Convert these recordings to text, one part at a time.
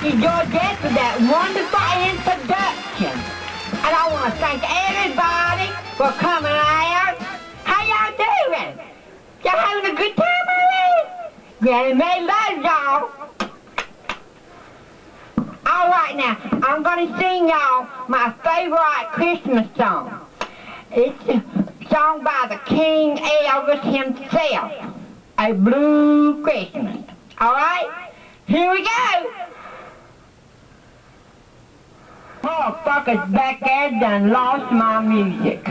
you, Georgette, for that wonderful introduction. And I want to thank everybody for coming out. How y'all doing? Y'all having a good time already? Granny Mae loves y'all. All right, now, I'm going to sing y'all my favorite Christmas song. It's a song by the King Elvis himself, A Blue Christmas. All right? Here we go. Motherfuckers back there done lost my music.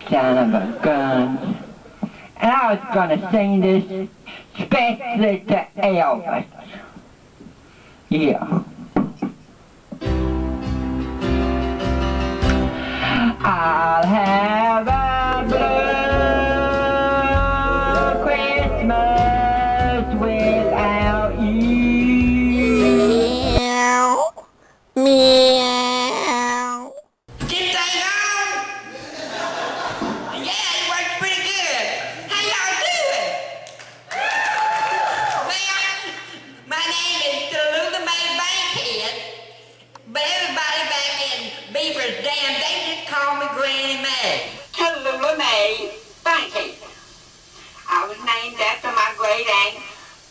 Son of a gun. And I was going to sing this especially to Elvis. Yeah. I'll have a blue Christmas without you. Meow. Meow. This thing on? Yeah, it works pretty good. How y'all doing? Well, my name is Salameh Bankhead, but everybody back in Beaver's Dam, they just call me Granny Mae. Salameh Bankhead. I was named after my great aunt,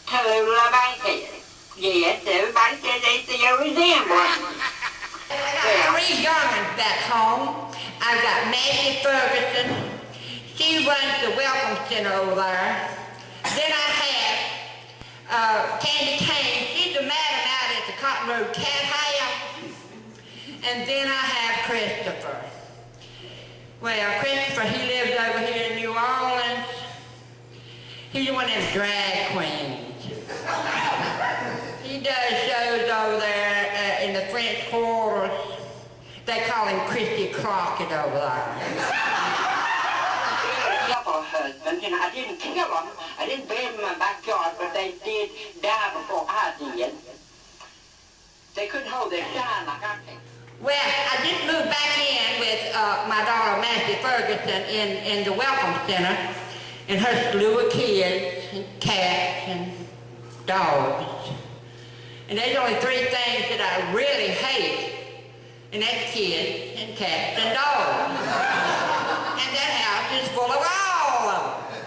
Salameh Bankhead. Yes, everybody says they see a resemblance. I got three young'uns back home. I've got Nancy Ferguson. She runs the Welcome Center over there. Then I have Candy Kane. She's the madam out at the Cotton Road Cat House. And then I have Christopher. Well, Christopher, he lives over here in New Orleans. He's one of them drag queens. He does shows over there in the French Quarters. They call him Christy Crockett over there. Couple husbands, and I didn't kill them. I didn't bury them in my backyard, but they did die before I did. They couldn't hold their shine like I can. Well, I just moved back in with my daughter Nancy Ferguson in the Welcome Center, and her slew of kids, and cats, and dogs. And there's only three things that I really hate, and that's kids, and cats, and dogs. And that house is full of all of them.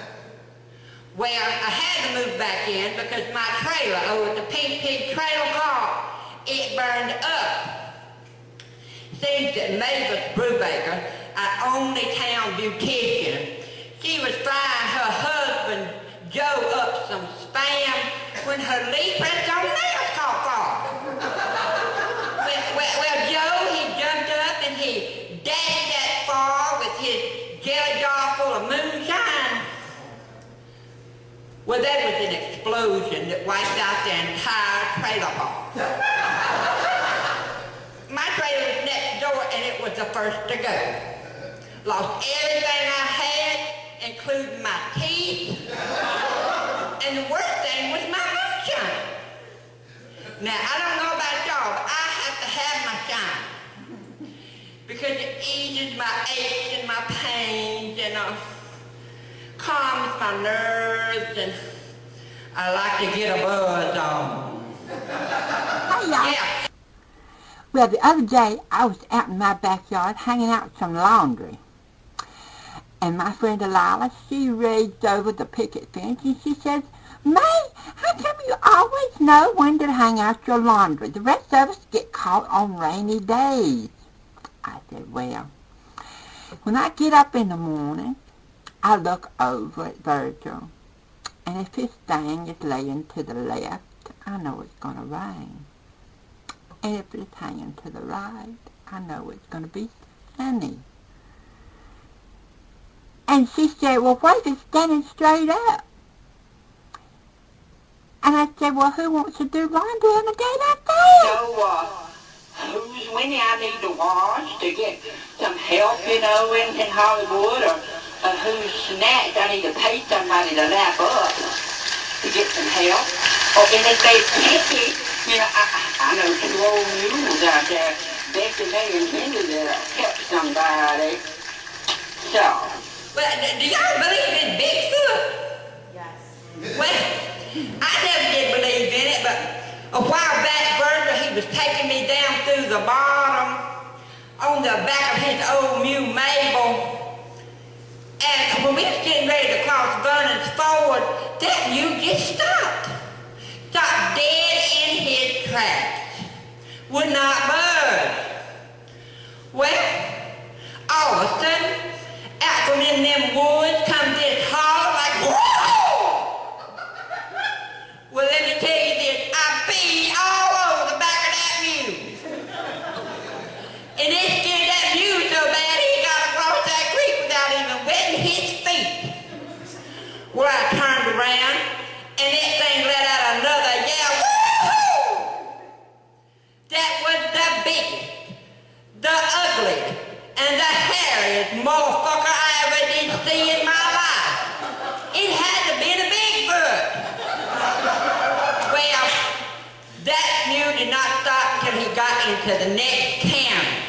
Well, I had to move back in because my trailer over at the Pink Pig Trailer Park, it burned up. Seems that Mavis Brubaker, our only town beautician, she was frying her husband Joe up some spam when her leaf pressed on nails caught fire. Well, Joe, he jumped up and he dashed that fire with his jelly jar full of moonshine. Well, that was an explosion that wiped out the entire trailer park. My trailer was next door and it was the first to go. Lost everything I had, including my teeth. And the worst thing was my moonshine. Now, I don't know about y'all, but I have to have my shine. Because it eases my aches and my pains and calms my nerves, and I like to get a buzz on. Hey, y'all. Yeah. Well, the other day, I was out in my backyard hanging out some laundry. And my friend Delilah, she raised over the picket fence and she says, "May, how come you always know when to hang out your laundry? The rest of us get caught on rainy days." I said, "Well, when I get up in the morning, I look over at Virgil, and if his thing is laying to the left, I know it's going to rain. And if it's hanging to the right, I know it's going to be sunny." And she said, "Well, what if it's standing straight up?" And I said, "Well, who wants to do laundry on a day like that?" So, who's Winnie I need to wash to get some help, in Hollywood, or whose snacks I need to pay somebody to lap up to get some help? Or anything picky, I know two old mules out there, Becky, May, and Henry, that'll help somebody. So. Well, do y'all believe in Bigfoot? Yes. Well, I never did believe in it, but a while back, the back of his old mule Mabel. And when we was getting ready to cross Vernon's Ford, that mule just stopped. Stopped dead in his tracks. Would not budge. Well, all of a sudden, out from in them woods comes this holler like, whoa! Well, let me tell you this, I peed all over the back of that mule. And it scared that mule so bad he got across that creek without even wetting his feet. Well, I turned around, and that thing let out another yell, woo-hoo! That was the biggest, the ugliest, and the hairiest motherfucker I ever did see in my life. It had to be a Bigfoot. Well, that mule did not stop until he got into the next county.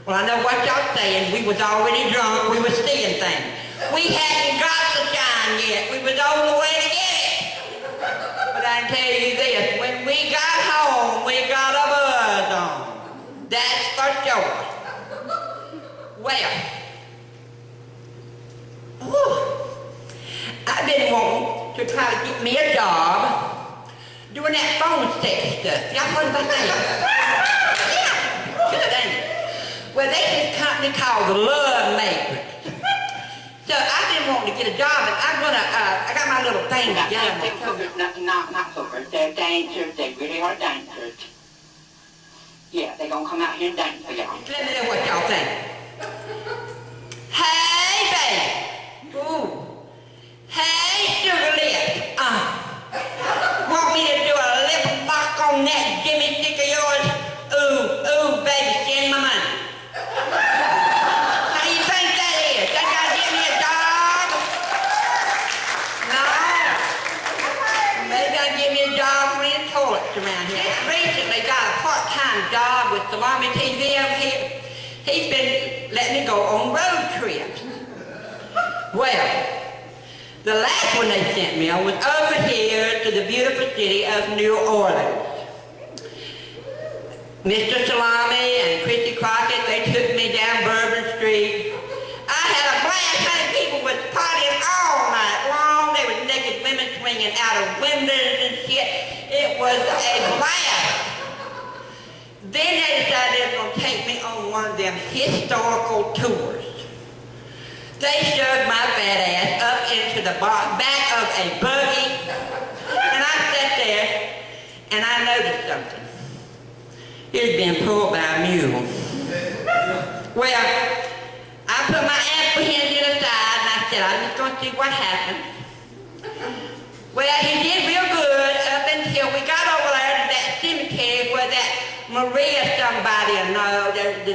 Well, I know what y'all saying. We was already drunk. We was seeing things. We hadn't got the shine yet. We was on the way to get it. But I can tell you this, when we got home, we got a buzz on. That's for sure. Well, I've been wanting to try to get me a job doing that phone sex stuff. Y'all heard about that? Yeah, good, ain't it? Well, there's this company called the Love Matrix. So I've been wanting to get a job, and I got my little thing together. Not hookers, they're dancers, they really are dancers. Yeah, they're gonna come out here and dance for y'all. Let me know what y'all think. Hey, baby. Ooh. Hey, sugar lips. Want me to do a lip lock on that Jimmy stick of yours? Ooh, baby, send my money. How do you think that is? Think I'll get me a job? No. Maybe I'll get me a job cleaning toilets around here. Recently got a part-time job with Salameh TV over here. He's been letting me go on road trips. Well, the last one they sent me, I was over here to the beautiful city of New Orleans. Mr. Salameh and Christy Crockett, they took me down Bourbon Street. I had a blast. Honey, people was partying all night long. There was naked women swinging out of windows and shit. It was a blast. Then they decided they were going to take me on one of them historical tours. They shoved my fat ass up into the back of a buggy, and I sat there, and I noticed something. It had been pulled by a mule. Well, I put my apprehension aside, and I said, I'm just going to see what happens. Well, he did real good up until we got over there to that cemetery where that Maria somebody I know, that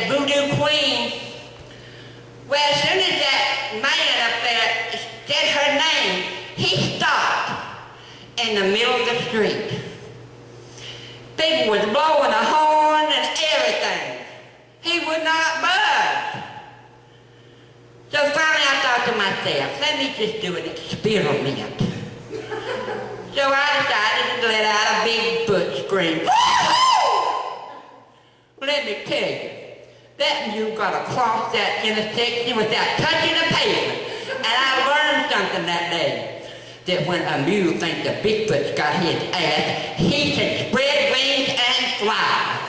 voodoo queen. Well, as soon as that man up there said her name, he stopped in the middle of the street. People was blowing a horn and everything. He would not budge. So finally I thought to myself, let me just do an experiment. So I decided to let out a big foot scream. Let me tell you, that mule got across that intersection without touching the pavement. And I learned something that day, that when a mule thinks the Bigfoot's got his ass, he can spread wings and fly.